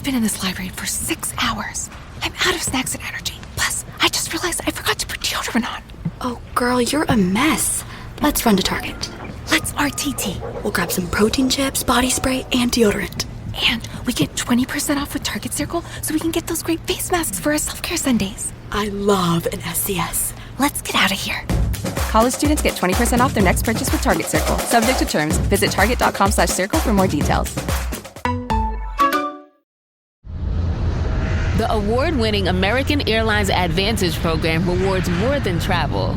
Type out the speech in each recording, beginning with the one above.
been in this library for 6 hours. I'm out of snacks and energy. Plus, I just realized I forgot to put deodorant on. Oh, girl, you're a mess. Let's run to Target. Let's RTT. We'll grab some protein chips, body spray, and deodorant. And we get 20% off with Target Circle so we can get those great face masks for our self-care Sundays. I love an SCS. Let's get out of here. College students get 20% off their next purchase with Target Circle. Subject to terms. Visit target.com/circle for more details. The award-winning American Airlines Advantage program rewards more than travel.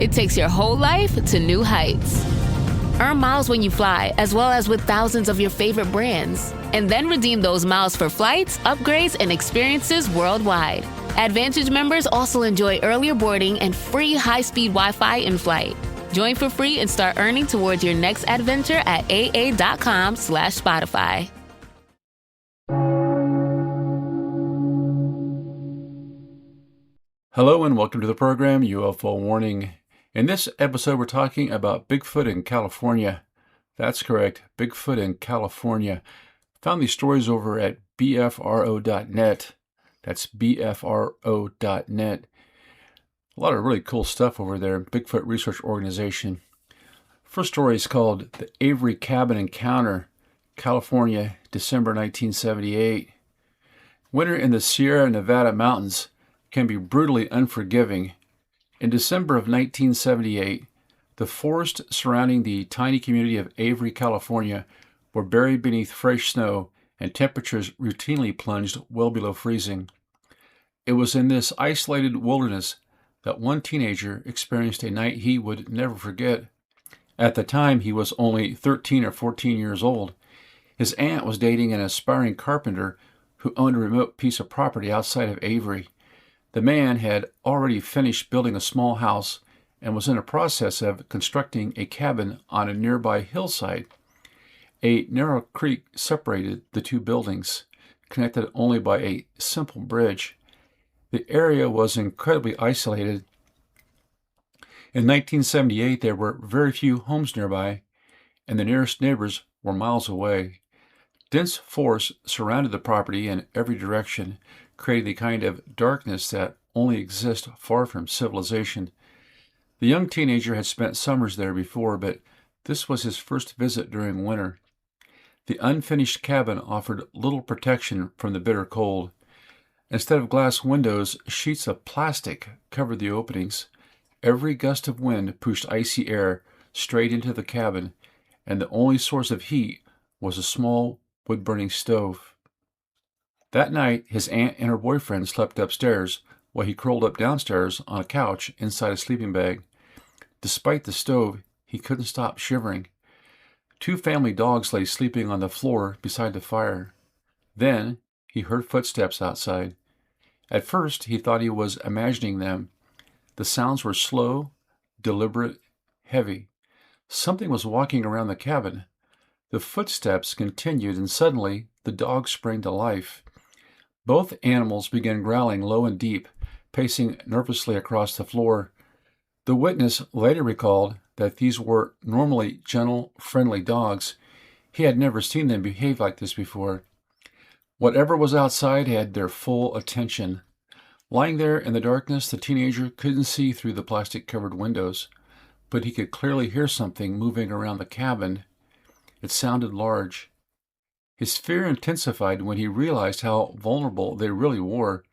It takes your whole life to new heights. Earn miles when you fly, as well as with thousands of your favorite brands. And then redeem those miles for flights, upgrades, and experiences worldwide. Advantage members also enjoy earlier boarding and free high-speed Wi-Fi in flight. Join for free and start earning towards your next adventure at aa.com/Spotify. Hello and welcome to the program UFO Warning. In this episode, we're talking about Bigfoot in California. That's correct, Bigfoot in California. Found these stories over at BFRO.net. That's BFRO.net. A lot of really cool stuff over there, Bigfoot Research Organization. First story is called The Avery Cabin Encounter, California, December 1978. Winter in the Sierra Nevada mountains can be brutally unforgiving. In December of 1978, the forest surrounding the tiny community of Avery, California, were buried beneath fresh snow and temperatures routinely plunged well below freezing. It was in this isolated wilderness that one teenager experienced a night he would never forget. At the time, he was only 13 or 14 years old. His aunt was dating an aspiring carpenter who owned a remote piece of property outside of Avery. The man had already finished building a small house and was in the process of constructing a cabin on a nearby hillside. A narrow creek separated the two buildings, connected only by a simple bridge. The area was incredibly isolated. In 1978, there were very few homes nearby, and the nearest neighbors were miles away. Dense forest surrounded the property in every direction, creating the kind of darkness that only exists far from civilization. The young teenager had spent summers there before, but this was his first visit during winter. The unfinished cabin offered little protection from the bitter cold. Instead of glass windows, sheets of plastic covered the openings. Every gust of wind pushed icy air straight into the cabin, and the only source of heat was a small wood-burning stove. That night, his aunt and her boyfriend slept upstairs, while he curled up downstairs on a couch inside a sleeping bag. Despite the stove, he couldn't stop shivering. Two family dogs lay sleeping on the floor beside the fire. Then he heard footsteps outside. At first, he thought he was imagining them. The sounds were slow, deliberate, heavy. Something was walking around the cabin. The footsteps continued, and suddenly the dogs sprang to life. Both animals began growling low and deep, pacing nervously across the floor. The witness later recalled that these were normally gentle, friendly dogs. He had never seen them behave like this before. Whatever was outside had their full attention. Lying there in the darkness, the teenager couldn't see through the plastic-covered windows, but he could clearly hear something moving around the cabin. It sounded large. His fear intensified when he realized how vulnerable they really were.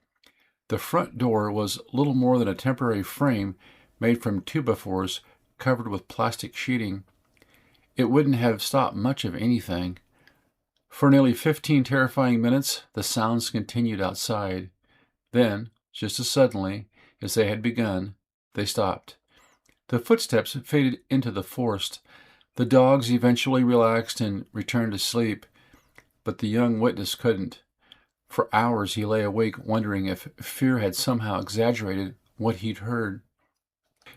The front door was little more than a temporary frame made from 2x4s covered with plastic sheeting. It wouldn't have stopped much of anything. For nearly 15 terrifying minutes, the sounds continued outside. Then, just as suddenly as they had begun, they stopped. The footsteps faded into the forest. The dogs eventually relaxed and returned to sleep, but the young witness couldn't. For hours he lay awake wondering if fear had somehow exaggerated what he'd heard.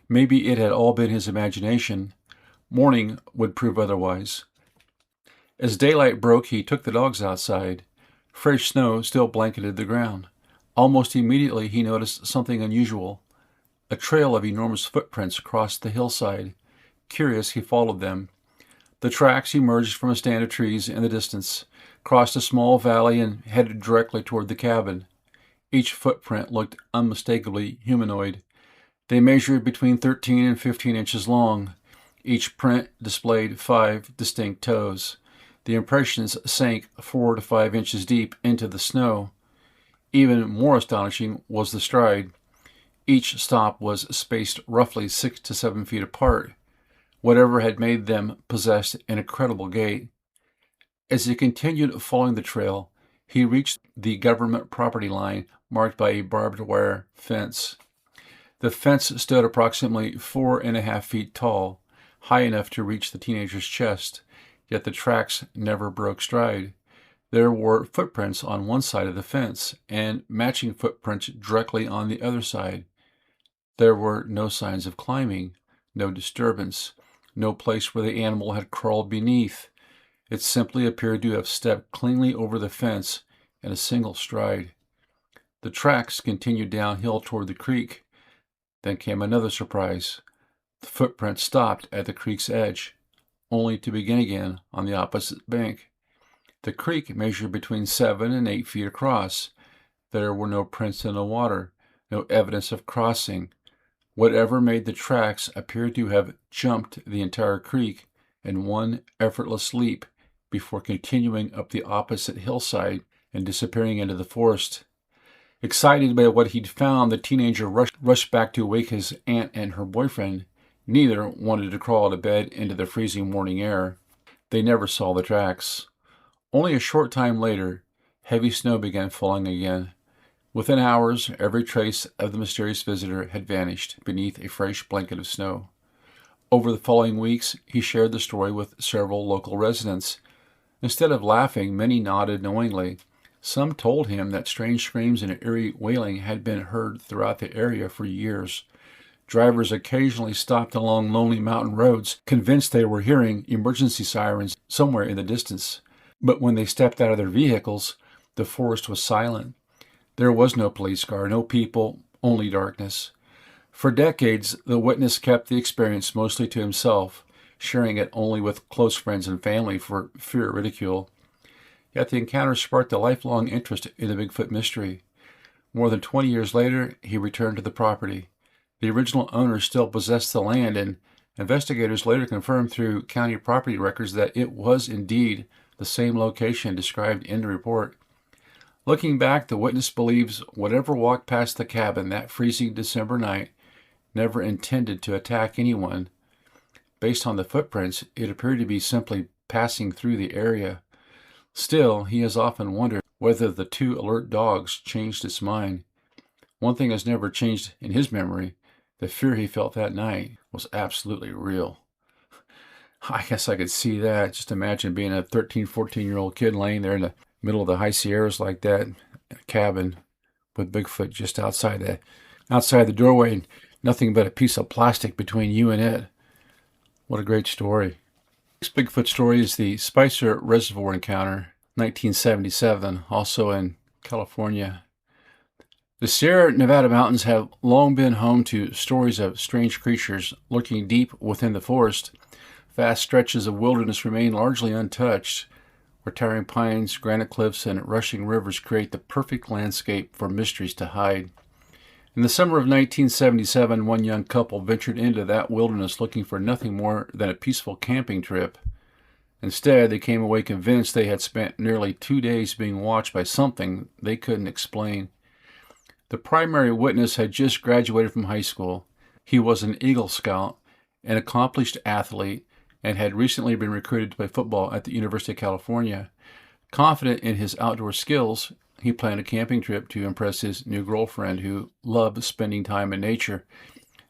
Maybe it had all been his imagination. Morning would prove otherwise. As daylight broke, he took the dogs outside. Fresh snow still blanketed the ground. Almost immediately he noticed something unusual. A trail of enormous footprints crossed the hillside. Curious, he followed them. The tracks emerged from a stand of trees in the distance. crossed a small valley, and headed directly toward the cabin. Each footprint looked unmistakably humanoid. They measured between 13 and 15 inches long. Each print displayed 5 distinct toes. The impressions sank 4 to 5 inches deep into the snow. Even more astonishing was the stride. Each stop was spaced roughly 6 to 7 feet apart. Whatever had made them possessed an incredible gait. As he continued following the trail, he reached the government property line marked by a barbed wire fence. The fence stood approximately 4.5 feet tall, high enough to reach the teenager's chest, yet the tracks never broke stride. There were footprints on one side of the fence and matching footprints directly on the other side. There were no signs of climbing, no disturbance, no place where the animal had crawled beneath. It simply appeared to have stepped cleanly over the fence in a single stride. The tracks continued downhill toward the creek. Then came another surprise. The footprints stopped at the creek's edge, only to begin again on the opposite bank. The creek measured between 7 and 8 feet across. There were no prints in the water, no evidence of crossing. Whatever made the tracks appeared to have jumped the entire creek in one effortless leap before continuing up the opposite hillside and disappearing into the forest. Excited by what he'd found, the teenager rushed back to wake his aunt and her boyfriend. Neither wanted to crawl out of bed into the freezing morning air. They never saw the tracks. Only a short time later, heavy snow began falling again. Within hours, every trace of the mysterious visitor had vanished beneath a fresh blanket of snow. Over the following weeks, he shared the story with several local residents. Instead of laughing, many nodded knowingly. Some told him that strange screams and eerie wailing had been heard throughout the area for years. Drivers occasionally stopped along lonely mountain roads, convinced they were hearing emergency sirens somewhere in the distance. But when they stepped out of their vehicles, the forest was silent. There was no police car, no people, only darkness. For decades, the witness kept the experience mostly to himself, sharing it only with close friends and family for fear of ridicule. Yet the encounter sparked a lifelong interest in the Bigfoot mystery. More than 20 years later, he returned to the property. The original owner still possessed the land, and investigators later confirmed through county property records that it was indeed the same location described in the report. Looking back, the witness believes whatever walked past the cabin that freezing December night never intended to attack anyone. Based on the footprints, it appeared to be simply passing through the area. Still, he has often wondered whether the 2 alert dogs changed its mind. One thing has never changed in his memory. The fear he felt that night was absolutely real. I guess I could see that. Just imagine being a 13, 14-year-old kid laying there in the middle of the high Sierras like that, in a cabin with Bigfoot just outside the doorway, and nothing but a piece of plastic between you and it. What a great story. Next Bigfoot story is the Spicer Reservoir encounter, 1977, also in California. The Sierra Nevada mountains have long been home to stories of strange creatures lurking deep within the forest. Vast stretches of wilderness remain largely untouched, where towering pines, granite cliffs, and rushing rivers create the perfect landscape for mysteries to hide. In the summer of 1977, one young couple ventured into that wilderness looking for nothing more than a peaceful camping trip. Instead, they came away convinced they had spent nearly 2 days being watched by something they couldn't explain. The primary witness had just graduated from high school. He was an Eagle Scout, an accomplished athlete, and had recently been recruited to play football at the University of California. Confident in his outdoor skills, he planned a camping trip to impress his new girlfriend, who loved spending time in nature.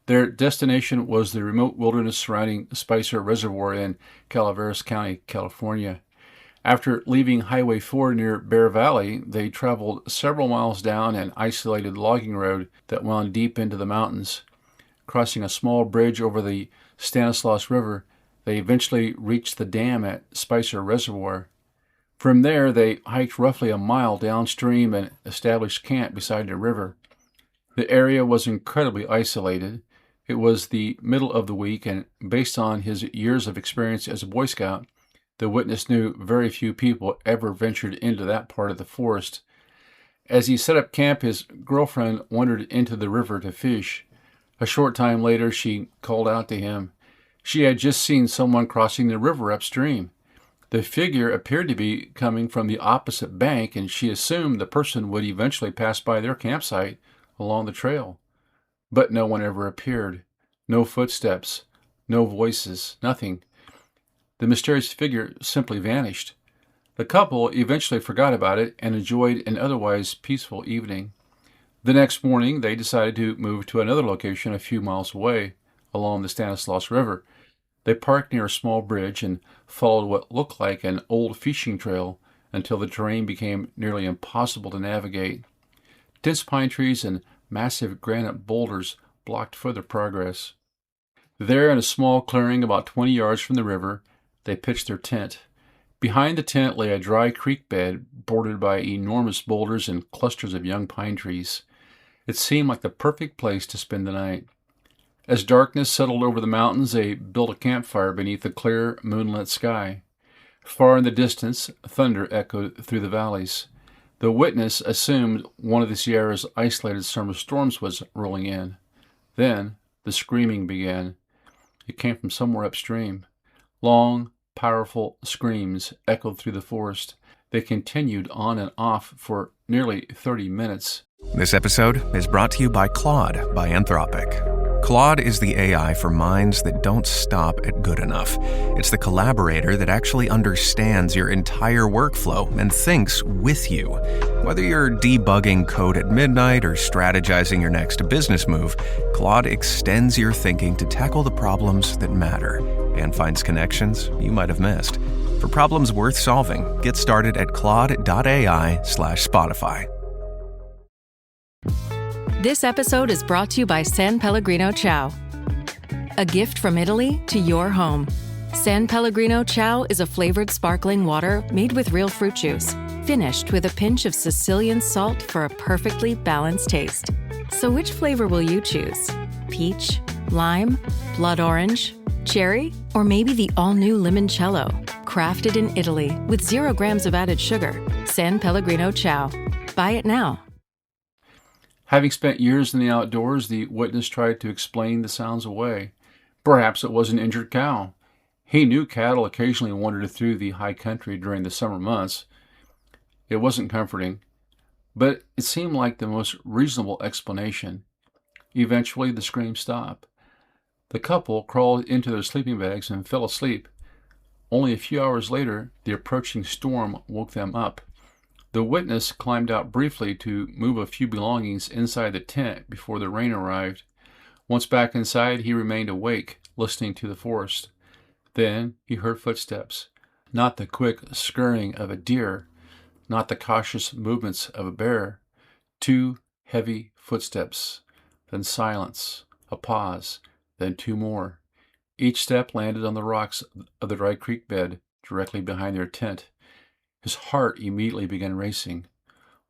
Their destination was the remote wilderness surrounding Spicer Reservoir in Calaveras County, California. After leaving Highway 4 near Bear Valley, they traveled several miles down an isolated logging road that wound deep into the mountains. Crossing a small bridge over the Stanislaus River, they eventually reached the dam at Spicer Reservoir. From there, they hiked roughly a mile downstream and established camp beside the river. The area was incredibly isolated. It was the middle of the week, and based on his years of experience as a Boy Scout, The witness knew very few people ever ventured into that part of the forest. As he set up camp, his girlfriend wandered into the river to fish. A short time later, she called out to him. She had just seen someone crossing the river upstream. The figure appeared to be coming from the opposite bank, and she assumed the person would eventually pass by their campsite along the trail. But no one ever appeared. No footsteps, no voices, nothing. The mysterious figure simply vanished. The couple eventually forgot about it and enjoyed an otherwise peaceful evening. The next morning, they decided to move to another location a few miles away along the Stanislaus River. They parked near a small bridge and followed what looked like an old fishing trail until the terrain became nearly impossible to navigate. Dense pine trees and massive granite boulders blocked further progress. There, in a small clearing about 20 yards from the river, they pitched their tent. Behind the tent lay a dry creek bed bordered by enormous boulders and clusters of young pine trees. It seemed like the perfect place to spend the night. As darkness settled over the mountains, they built a campfire beneath the clear, moonlit sky. Far in the distance, thunder echoed through the valleys. The witness assumed one of the Sierra's isolated summer storms was rolling in. Then the screaming began. It came from somewhere upstream. Long, powerful screams echoed through the forest. They continued on and off for nearly 30 minutes. This episode is brought to you by Claude by Anthropic. Claude is the AI for minds that don't stop at good enough. It's the collaborator that actually understands your entire workflow and thinks with you. Whether you're debugging code at midnight or strategizing your next business move, Claude extends your thinking to tackle the problems that matter and finds connections you might have missed. For problems worth solving, get started at claude.ai/Spotify. This episode is brought to you by San Pellegrino Ciao. A gift from Italy to your home. San Pellegrino Ciao is a flavored sparkling water made with real fruit juice, finished with a pinch of Sicilian salt for a perfectly balanced taste. So which flavor will you choose? Peach, lime, blood orange, cherry, or maybe the all-new limoncello? Crafted in Italy with 0 grams of added sugar. San Pellegrino Ciao. Buy it now. Having spent years in the outdoors, the witness tried to explain the sounds away. Perhaps it was an injured cow. He knew cattle occasionally wandered through the high country during the summer months. It wasn't comforting, but it seemed like the most reasonable explanation. Eventually, the screams stopped. The couple crawled into their sleeping bags and fell asleep. Only a few hours later, the approaching storm woke them up. The witness climbed out briefly to move a few belongings inside the tent before the rain arrived. Once back inside, he remained awake, listening to the forest. Then he heard footsteps. Not the quick scurrying of a deer, not the cautious movements of a bear. 2 heavy footsteps, then silence, a pause, then 2 more. Each step landed on the rocks of the dry creek bed directly behind their tent. His heart immediately began racing.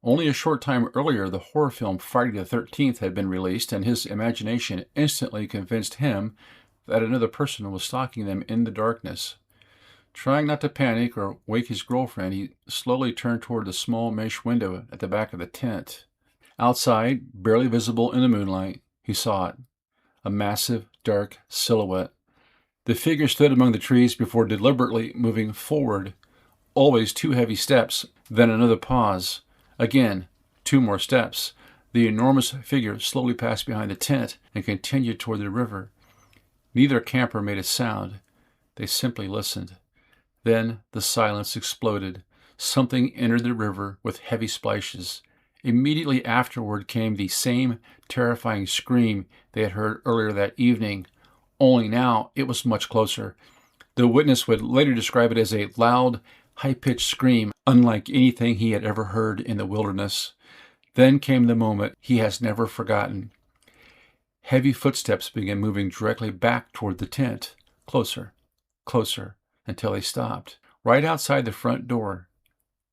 Only a short time earlier, the horror film Friday the 13th had been released, and his imagination instantly convinced him that another person was stalking them in the darkness. Trying not to panic or wake his girlfriend, he slowly turned toward the small mesh window at the back of the tent. Outside, barely visible in the moonlight, he saw it. A massive, dark silhouette. The figure stood among the trees before deliberately moving forward. Always 2 heavy steps, then another pause. Again, 2 more steps. The enormous figure slowly passed behind the tent and continued toward the river. Neither camper made a sound. They simply listened. Then the silence exploded. Something entered the river with heavy splashes. Immediately afterward came the same terrifying scream they had heard earlier that evening, only now it was much closer. The witness would later describe it as a loud, high-pitched scream, unlike anything he had ever heard in the wilderness. Then came the moment he has never forgotten. Heavy footsteps began moving directly back toward the tent, closer, closer, until they stopped, right outside the front door.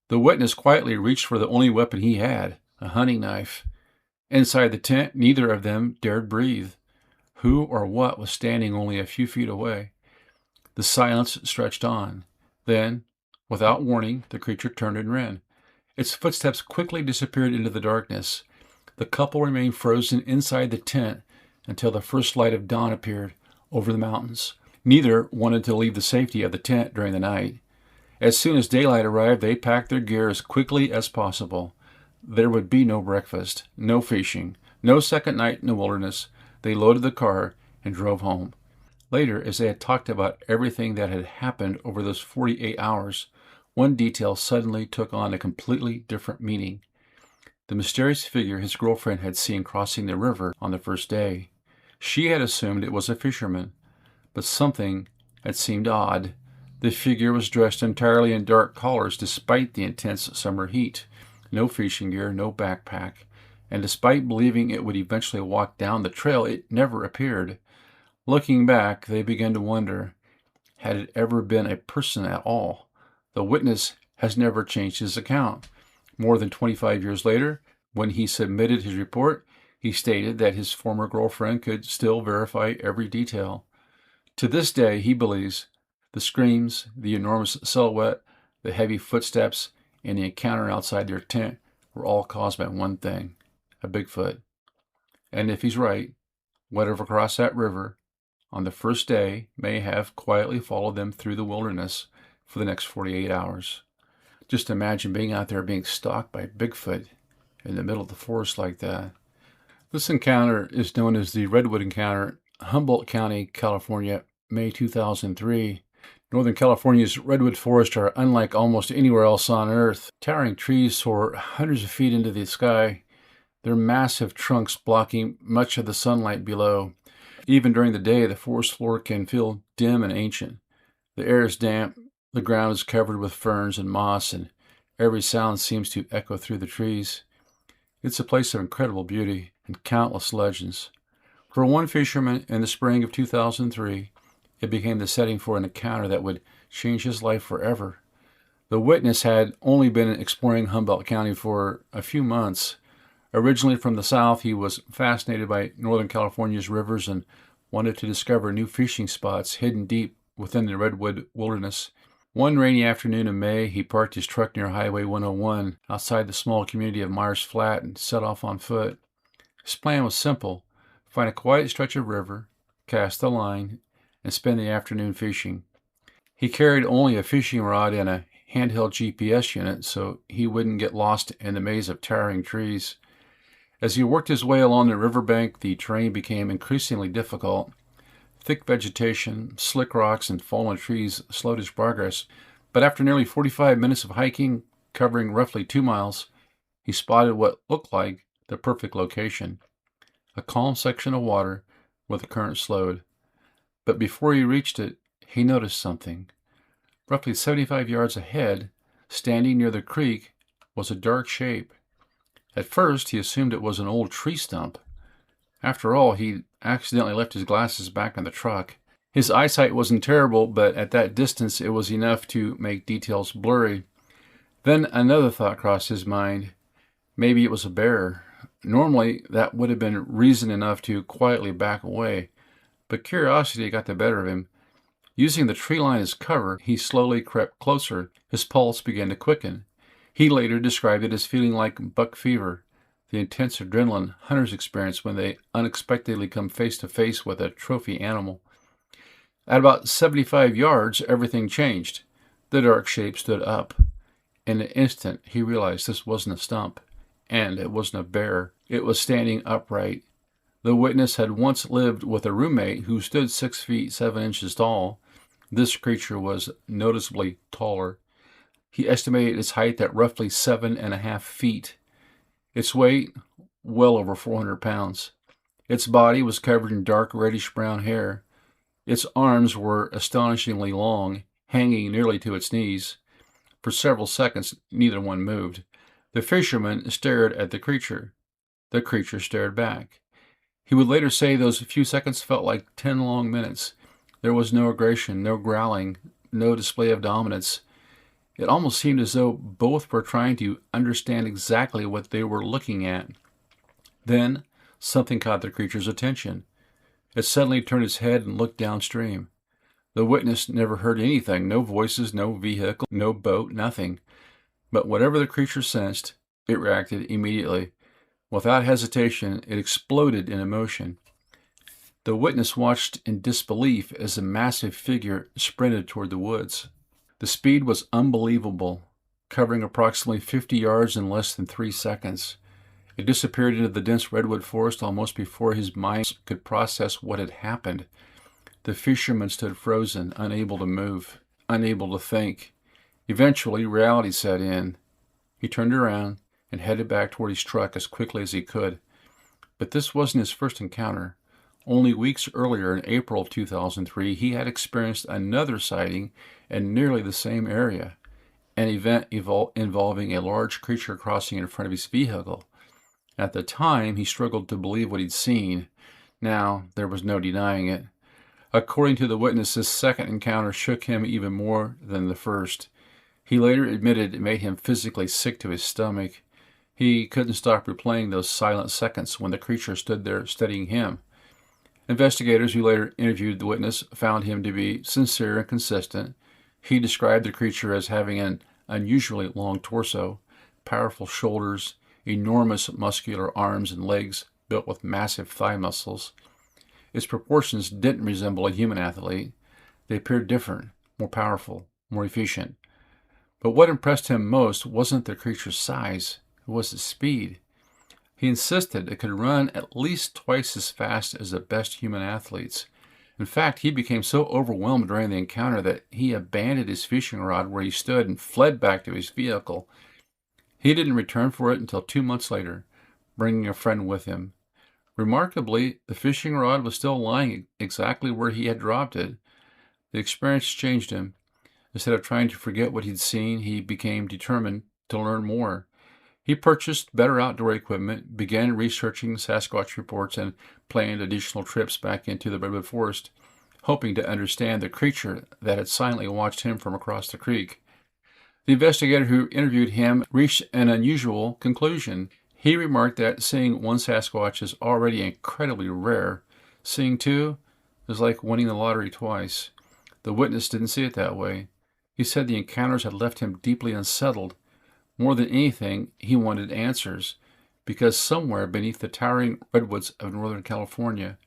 The witness quietly reached for the only weapon he had, a hunting knife. Inside the tent, neither of them dared breathe. Who or what was standing only a few feet away? The silence stretched on. Then, without warning, the creature turned and ran. Its footsteps quickly disappeared into the darkness. The couple remained frozen inside the tent until the first light of dawn appeared over the mountains. Neither wanted to leave the safety of the tent during the night. As soon as daylight arrived, they packed their gear as quickly as possible. There would be no breakfast, no fishing, no second night in the wilderness. They loaded the car and drove home. Later, as they had talked about everything that had happened over those 48 hours, one detail suddenly took on a completely different meaning. The mysterious figure his girlfriend had seen crossing the river on the first day. She had assumed it was a fisherman, but something had seemed odd. The figure was dressed entirely in dark colors despite the intense summer heat. No fishing gear, no backpack, and despite believing it would eventually walk down the trail, it never appeared. Looking back, they began to wonder, had it ever been a person at all? The witness has never changed his account. More than 25 years later, when he submitted his report, he stated that his former girlfriend could still verify every detail. To this day, he believes the screams, the enormous silhouette, the heavy footsteps, and the encounter outside their tent were all caused by one thing, a Bigfoot. And if he's right, whatever crossed that river on the first day may have quietly followed them through the wilderness for the next 48 hours. Just imagine being out there being stalked by Bigfoot in the middle of the forest like that. This encounter is known as the Redwood Encounter, Humboldt County, California, May 2003. Northern California's redwood forests are unlike almost anywhere else on Earth. Towering trees soar hundreds of feet into the sky, their massive trunks blocking much of the sunlight below. Even during the day, the forest floor can feel dim and ancient. The air is damp, the ground is covered with ferns and moss, and every sound seems to echo through the trees. It's a place of incredible beauty and countless legends. For one fisherman in the spring of 2003, it became the setting for an encounter that would change his life forever. The witness had only been exploring Humboldt County for a few months. Originally from the south, he was fascinated by Northern California's rivers and wanted to discover new fishing spots hidden deep within the redwood wilderness. One rainy afternoon in May, he parked his truck near Highway 101 outside the small community of Myers Flat and set off on foot. His plan was simple: find a quiet stretch of river, cast a line, and spend the afternoon fishing. He carried only a fishing rod and a handheld GPS unit so he wouldn't get lost in the maze of towering trees. As he worked his way along the riverbank, the terrain became increasingly difficult. Thick vegetation, slick rocks, and fallen trees slowed his progress, but after nearly 45 minutes of hiking, covering roughly 2 miles, he spotted what looked like the perfect location: a calm section of water where the current slowed. But before he reached it, he noticed something. Roughly 75 yards ahead, standing near the creek, was a dark shape. At first, he assumed it was an old tree stump. After all, he accidentally left his glasses back in the truck. His eyesight wasn't terrible, but at that distance it was enough to make details blurry. Then another thought crossed his mind. Maybe it was a bear. Normally, that would have been reason enough to quietly back away, but curiosity got the better of him. Using the tree line as cover, he slowly crept closer. His pulse began to quicken. He later described it as feeling like buck fever, the intense adrenaline hunters experience when they unexpectedly come face to face with a trophy animal. At about 75 yards, everything changed. The dark shape stood up. In an instant, he realized this wasn't a stump, and it wasn't a bear. It was standing upright. The witness had once lived with a roommate who stood 6 feet 7 inches tall. This creature was noticeably taller. He estimated its height at roughly 7.5 feet. Its weight, well over 400 pounds. Its body was covered in dark reddish-brown hair. Its arms were astonishingly long, hanging nearly to its knees. For several seconds, neither one moved. The fisherman stared at the creature. The creature stared back. He would later say those few seconds felt like 10 long minutes. There was no aggression, no growling, no display of dominance. It almost seemed as though both were trying to understand exactly what they were looking at. Then something caught the creature's attention. It suddenly turned its head and looked downstream. The witness never heard anything, no voices, no vehicle, no boat, nothing. But whatever the creature sensed, it reacted immediately. Without hesitation, it exploded in emotion. The witness watched in disbelief as a massive figure sprinted toward the woods. The speed was unbelievable, covering approximately 50 yards in less than 3 seconds. It disappeared into the dense redwood forest almost before his mind could process what had happened. The fisherman stood frozen, unable to move, unable to think. Eventually, reality set in. He turned around and headed back toward his truck as quickly as he could. But this wasn't his first encounter. Only weeks earlier, in April of 2003, he had experienced another sighting in nearly the same area, an event involving a large creature crossing in front of his vehicle. At the time, he struggled to believe what he'd seen. Now, there was no denying it. According to the witness, this second encounter shook him even more than the first. He later admitted it made him physically sick to his stomach. He couldn't stop replaying those silent seconds when the creature stood there studying him. Investigators who later interviewed the witness found him to be sincere and consistent. He described the creature as having an unusually long torso, powerful shoulders, enormous muscular arms and legs built with massive thigh muscles. Its proportions didn't resemble a human athlete. They appeared different, more powerful, more efficient. But what impressed him most wasn't the creature's size, it was its speed. He insisted it could run at least twice as fast as the best human athletes. In fact, he became so overwhelmed during the encounter that he abandoned his fishing rod where he stood and fled back to his vehicle. He didn't return for it until 2 months later, bringing a friend with him. Remarkably, the fishing rod was still lying exactly where he had dropped it. The experience changed him. Instead of trying to forget what he'd seen, he became determined to learn more. He purchased better outdoor equipment, began researching Sasquatch reports, and planned additional trips back into the redwood forest, hoping to understand the creature that had silently watched him from across the creek. The investigator who interviewed him reached an unusual conclusion. He remarked that seeing one Sasquatch is already incredibly rare. Seeing two is like winning the lottery twice. The witness didn't see it that way. He said the encounters had left him deeply unsettled. More than anything, he wanted answers, because somewhere beneath the towering redwoods of Northern California,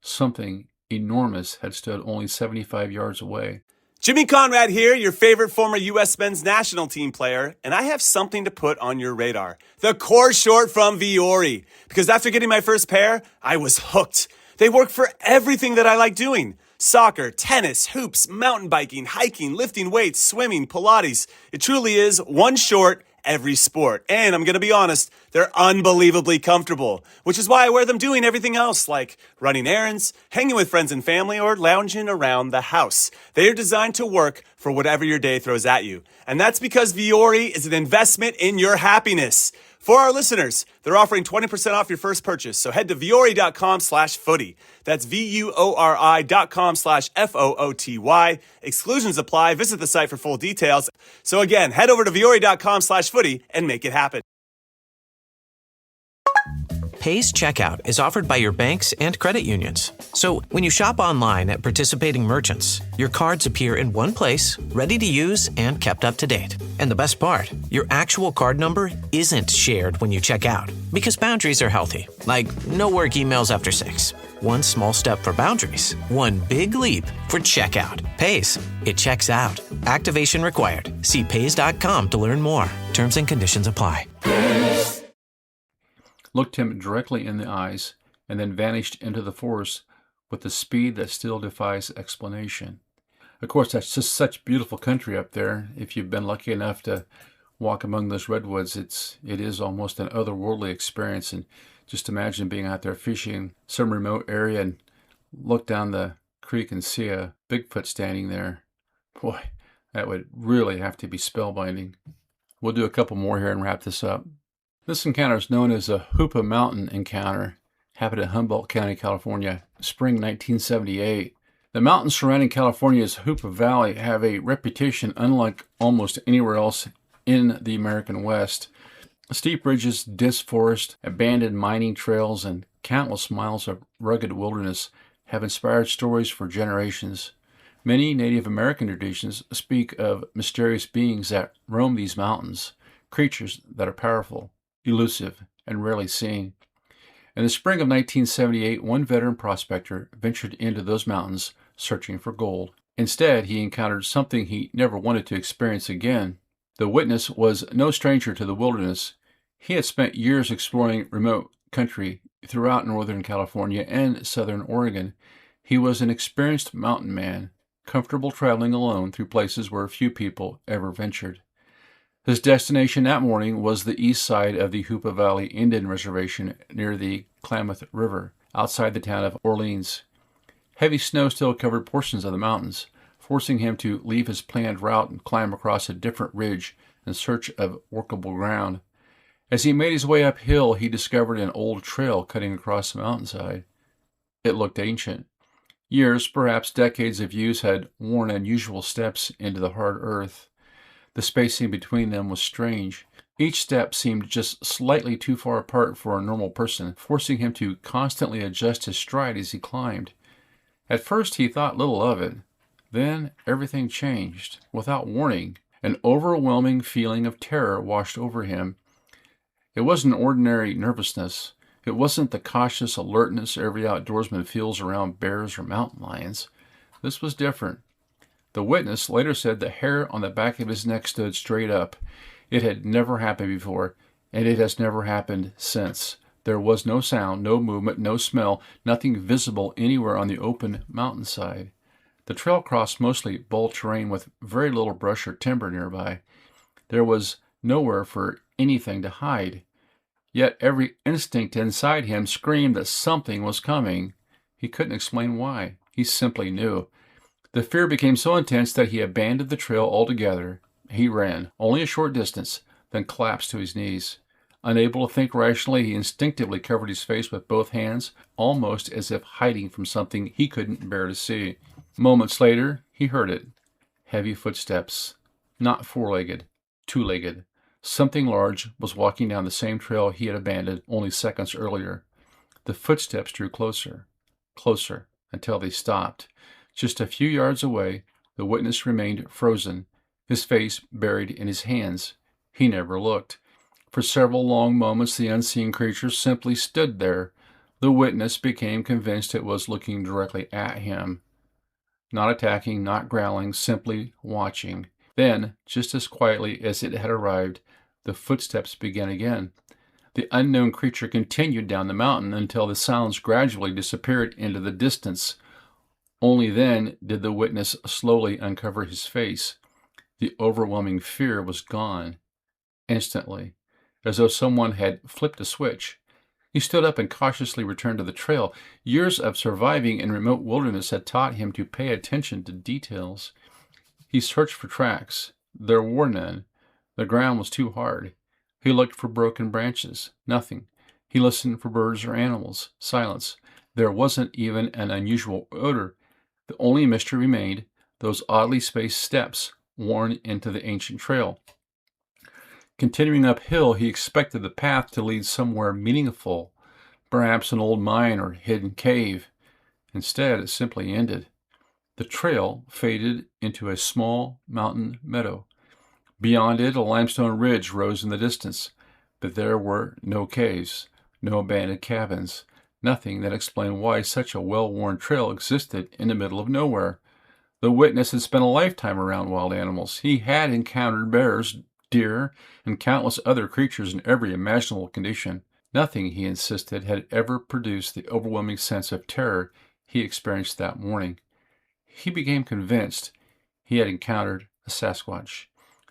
something enormous had stood only 75 yards away. Jimmy Conrad here, your favorite former U.S. men's national team player, and I have something to put on your radar. The core short from Viore. Because after getting my first pair, I was hooked. They work for everything that I like doing. Soccer, tennis, hoops, mountain biking, hiking, lifting weights, swimming, Pilates. It truly is one short, every sport. And I'm going to be honest, they're unbelievably comfortable, which is why I wear them doing everything else like running errands, hanging with friends and family, or lounging around the house. They are designed to work for whatever your day throws at you. And that's because Viore is an investment in your happiness. For our listeners, they're offering 20% off your first purchase. So head to viore.com/footy. That's VUORI.com/FOOTY. Exclusions apply. Visit the site for full details. So again, head over to viore.com/footy and make it happen. Pay's checkout is offered by your banks and credit unions. So when you shop online at participating merchants, your cards appear in one place, ready to use and kept up to date. And the best part, your actual card number isn't shared when you check out, because boundaries are healthy, like no work emails after 6. One small step for boundaries, one big leap for checkout. Pay's, it checks out. Activation required. See Pays.com to learn more. Terms and conditions apply. Looked him directly in the eyes, and then vanished into the forest with a speed that still defies explanation. Of course, that's just such beautiful country up there. If you've been lucky enough to walk among those redwoods, it is almost an otherworldly experience. And just imagine being out there fishing in some remote area and look down the creek and see a Bigfoot standing there. Boy, that would really have to be spellbinding. We'll do a couple more here and wrap this up. This encounter is known as a Hoopa Mountain encounter, happened in Humboldt County, California, spring 1978. The mountains surrounding California's Hoopa Valley have a reputation unlike almost anywhere else in the American West. Steep ridges, dense forest, abandoned mining trails, and countless miles of rugged wilderness have inspired stories for generations. Many Native American traditions speak of mysterious beings that roam these mountains, creatures that are powerful, elusive, and rarely seen. In the spring of 1978, one veteran prospector ventured into those mountains searching for gold. Instead, he encountered something he never wanted to experience again. The witness was no stranger to the wilderness. He had spent years exploring remote country throughout Northern California and Southern Oregon. He was an experienced mountain man, comfortable traveling alone through places where few people ever ventured. His destination that morning was the east side of the Hoopa Valley Indian Reservation near the Klamath River, outside the town of Orleans. Heavy snow still covered portions of the mountains, forcing him to leave his planned route and climb across a different ridge in search of workable ground. As he made his way uphill, he discovered an old trail cutting across the mountainside. It looked ancient. Years, perhaps decades of use had worn unusual steps into the hard earth. The spacing between them was strange. Each step seemed just slightly too far apart for a normal person, forcing him to constantly adjust his stride as he climbed. At first he thought little of it. Then everything changed. Without warning, an overwhelming feeling of terror washed over him. It wasn't ordinary nervousness. It wasn't the cautious alertness every outdoorsman feels around bears or mountain lions. This was different. The witness later said the hair on the back of his neck stood straight up. It had never happened before, and it has never happened since. There was no sound, no movement, no smell, nothing visible anywhere on the open mountainside. The trail crossed mostly bold terrain with very little brush or timber nearby. There was nowhere for anything to hide. Yet every instinct inside him screamed that something was coming. He couldn't explain why. He simply knew. The fear became so intense that he abandoned the trail altogether. He ran, only a short distance, then collapsed to his knees. Unable to think rationally, he instinctively covered his face with both hands, almost as if hiding from something he couldn't bear to see. Moments later, he heard it. Heavy footsteps. Not four-legged, two-legged. Something large was walking down the same trail he had abandoned only seconds earlier. The footsteps drew closer, closer, until they stopped. Just a few yards away, the witness remained frozen, his face buried in his hands. He never looked. For several long moments, the unseen creature simply stood there. The witness became convinced it was looking directly at him. Not attacking, not growling, simply watching. Then, just as quietly as it had arrived, the footsteps began again. The unknown creature continued down the mountain until the sounds gradually disappeared into the distance. Only then did the witness slowly uncover his face. The overwhelming fear was gone. Instantly, as though someone had flipped a switch. He stood up and cautiously returned to the trail. Years of surviving in remote wilderness had taught him to pay attention to details. He searched for tracks. There were none. The ground was too hard. He looked for broken branches. Nothing. He listened for birds or animals. Silence. There wasn't even an unusual odor. The only mystery remained, those oddly spaced steps worn into the ancient trail. Continuing uphill, he expected the path to lead somewhere meaningful, perhaps an old mine or hidden cave. Instead, it simply ended. The trail faded into a small mountain meadow. Beyond it, a limestone ridge rose in the distance, but there were no caves, no abandoned cabins, nothing that explained why such a well-worn trail existed in the middle of nowhere. The witness had spent a lifetime around wild animals. He had encountered bears, deer, and countless other creatures in every imaginable condition. Nothing, he insisted, had ever produced the overwhelming sense of terror he experienced that morning. He became convinced he had encountered a Sasquatch.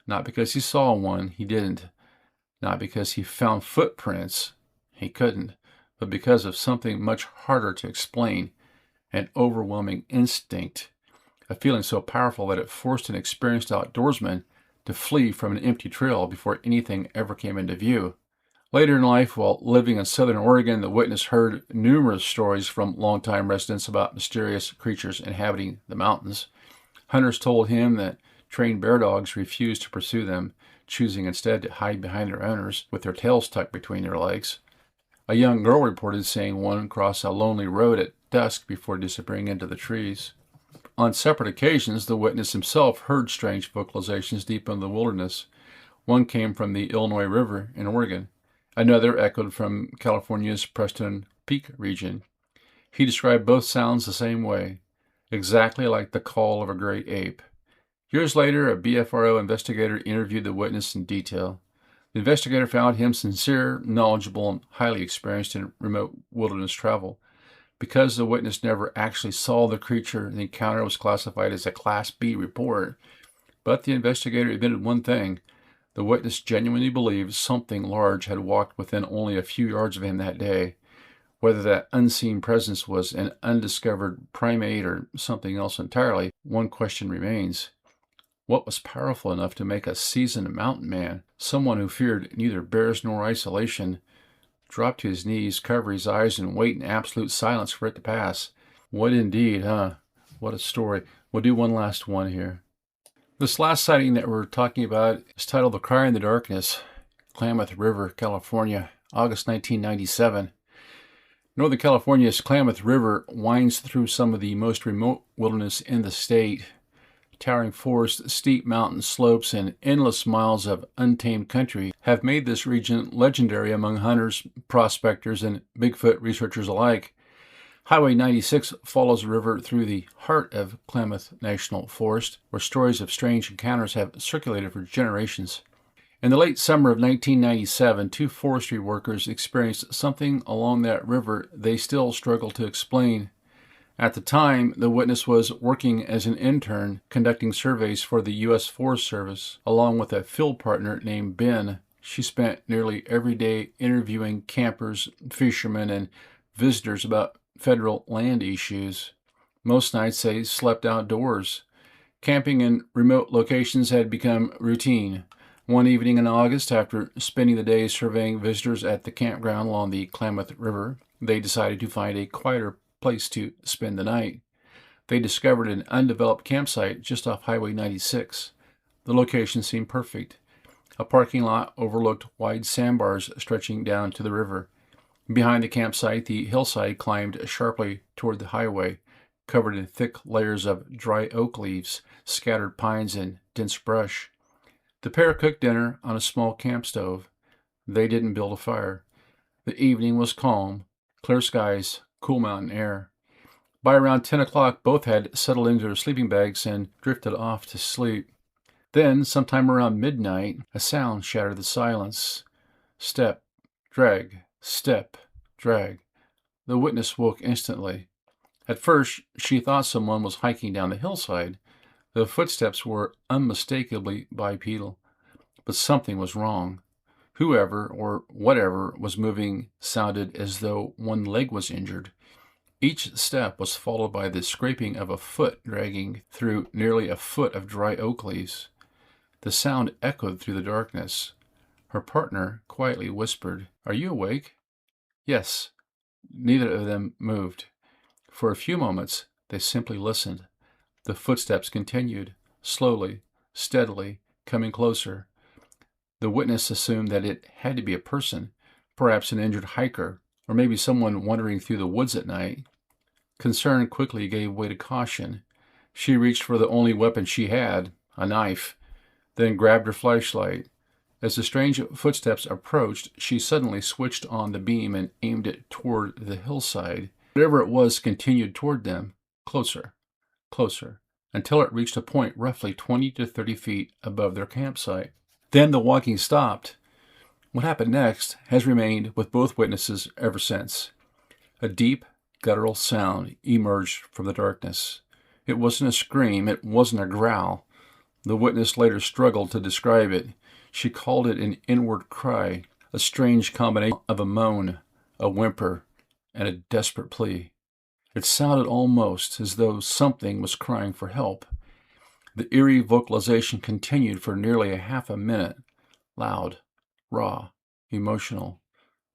Not because he saw one, he didn't. Not because he found footprints, he couldn't. But because of something much harder to explain, an overwhelming instinct, a feeling so powerful that it forced an experienced outdoorsman to flee from an empty trail before anything ever came into view. Later in life, while living in southern Oregon, the witness heard numerous stories from longtime residents about mysterious creatures inhabiting the mountains. Hunters told him that trained bear dogs refused to pursue them, choosing instead to hide behind their owners with their tails tucked between their legs. A young girl reported seeing one cross a lonely road at dusk before disappearing into the trees. On separate occasions, the witness himself heard strange vocalizations deep in the wilderness. One came from the Illinois River in Oregon. Another echoed from California's Preston Peak region. He described both sounds the same way, exactly like the call of a great ape. Years later, a BFRO investigator interviewed the witness in detail. The investigator found him sincere, knowledgeable, and highly experienced in remote wilderness travel. Because the witness never actually saw the creature, the encounter was classified as a Class B report. But the investigator admitted one thing. The witness genuinely believed something large had walked within only a few yards of him that day. Whether that unseen presence was an undiscovered primate or something else entirely, one question remains. What was powerful enough to make a seasoned mountain man, someone who feared neither bears nor isolation, drop to his knees, cover his eyes, and wait in absolute silence for it to pass? What indeed, huh? What a story. We'll do one last one here. This last sighting that we're talking about is titled The Cry in the Darkness, Klamath River, California, August 1997. Northern California's Klamath River winds through some of the most remote wilderness in the state. Towering forests, steep mountain slopes, and endless miles of untamed country have made this region legendary among hunters, prospectors, and Bigfoot researchers alike. Highway 96 follows the river through the heart of Klamath National Forest, where stories of strange encounters have circulated for generations. In the late summer of 1997, two forestry workers experienced something along that river they still struggle to explain. At the time, the witness was working as an intern conducting surveys for the U.S. Forest Service, along with a field partner named Ben. She spent nearly every day interviewing campers, fishermen, and visitors about federal land issues. Most nights they slept outdoors. Camping in remote locations had become routine. One evening in August, after spending the day surveying visitors at the campground along the Klamath River, they decided to find a quieter place to spend the night. They discovered an undeveloped campsite just off Highway 96. The location seemed perfect. A parking lot overlooked wide sandbars stretching down to the river. Behind the campsite, the hillside climbed sharply toward the highway, covered in thick layers of dry oak leaves, scattered pines, and dense brush. The pair cooked dinner on a small camp stove. They didn't build a fire. The evening was calm, clear skies, cool mountain air. By around 10 o'clock, both had settled into their sleeping bags and drifted off to sleep. Then, sometime around midnight, a sound shattered the silence. Step, drag, step, drag. The witness woke instantly. At first, she thought someone was hiking down the hillside. The footsteps were unmistakably bipedal, but something was wrong. Whoever or whatever was moving sounded as though one leg was injured. Each step was followed by the scraping of a foot dragging through nearly a foot of dry oak leaves. The sound echoed through the darkness. Her partner quietly whispered, "Are you awake?" Yes. Neither of them moved. For a few moments, they simply listened. The footsteps continued, slowly, steadily, coming closer. The witness assumed that it had to be a person, perhaps an injured hiker, or maybe someone wandering through the woods at night. Concern quickly gave way to caution. She reached for the only weapon she had, a knife, then grabbed her flashlight. As the strange footsteps approached, she suddenly switched on the beam and aimed it toward the hillside. Whatever it was continued toward them, closer, closer, until it reached a point roughly 20 to 30 feet above their campsite. Then the walking stopped. What happened next has remained with both witnesses ever since. A deep, guttural sound emerged from the darkness. It wasn't a scream, it wasn't a growl. The witness later struggled to describe it. She called it an inward cry, a strange combination of a moan, a whimper, and a desperate plea. It sounded almost as though something was crying for help. The eerie vocalization continued for nearly a half a minute, loud, raw, emotional.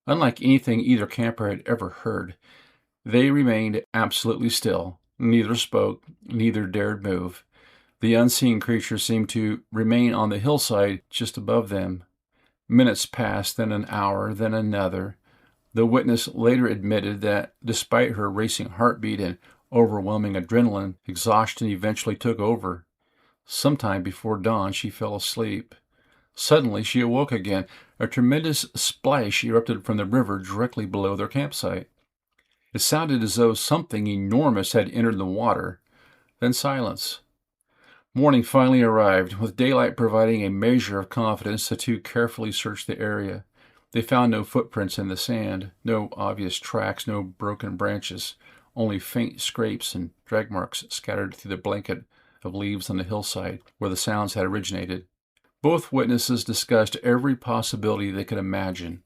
Unlike anything either camper had ever heard, they remained absolutely still. Neither spoke, neither dared move. The unseen creature seemed to remain on the hillside just above them. Minutes passed, then an hour, then another. The witness later admitted that despite her racing heartbeat and Overwhelming adrenaline, exhaustion eventually took over. Sometime before dawn, she fell asleep. Suddenly, she awoke again. A tremendous splash erupted from the river directly below their campsite. It sounded as though something enormous had entered the water. Then silence. Morning finally arrived. With daylight providing a measure of confidence, the two carefully searched the area. They found no footprints in the sand, no obvious tracks, no broken branches, only faint scrapes and drag marks scattered through the blanket of leaves on the hillside where the sounds had originated. Both witnesses discussed every possibility they could imagine.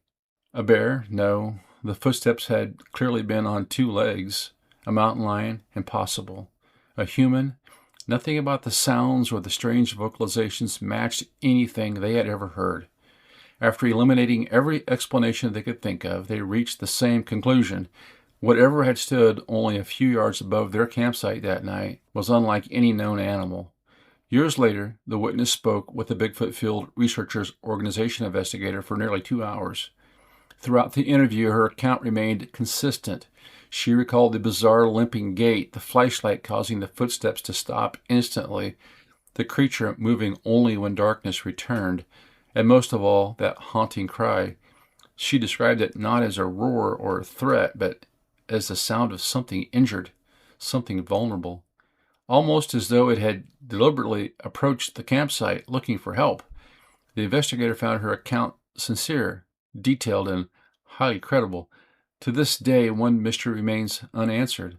A bear? No. The footsteps had clearly been on two legs. A mountain lion? Impossible. A human? Nothing about the sounds or the strange vocalizations matched anything they had ever heard. After eliminating every explanation they could think of, they reached the same conclusion. Whatever had stood only a few yards above their campsite that night was unlike any known animal. Years later, the witness spoke with the Bigfoot Field Researchers Organization investigator for nearly 2 hours. Throughout the interview, her account remained consistent. She recalled the bizarre limping gait, the flashlight causing the footsteps to stop instantly, the creature moving only when darkness returned, and most of all, that haunting cry. She described it not as a roar or a threat, but as the sound of something injured, something vulnerable. Almost as though it had deliberately approached the campsite looking for help. The investigator found her account sincere, detailed, and highly credible. To this day, one mystery remains unanswered.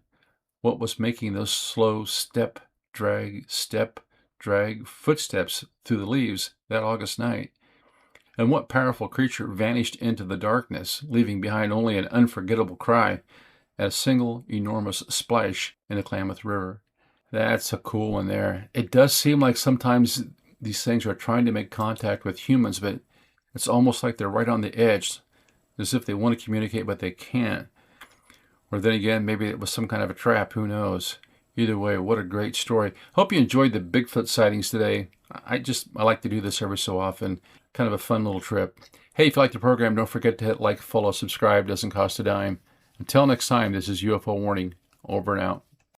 What was making those slow step, drag footsteps through the leaves that August night? And what powerful creature vanished into the darkness, leaving behind only an unforgettable cry and a single enormous splash in the Klamath River? That's a cool one there. It does seem like sometimes these things are trying to make contact with humans, but it's almost like they're right on the edge, as if they want to communicate, but they can't. Or then again, maybe it was some kind of a trap. Who knows? Either way, what a great story. Hope you enjoyed the Bigfoot sightings today. I like to do this every so often. Kind of a fun little trip. Hey, if you like the program, don't forget to hit like, follow, subscribe. Doesn't cost a dime. Until next time, this is UFO Warning. Over and out.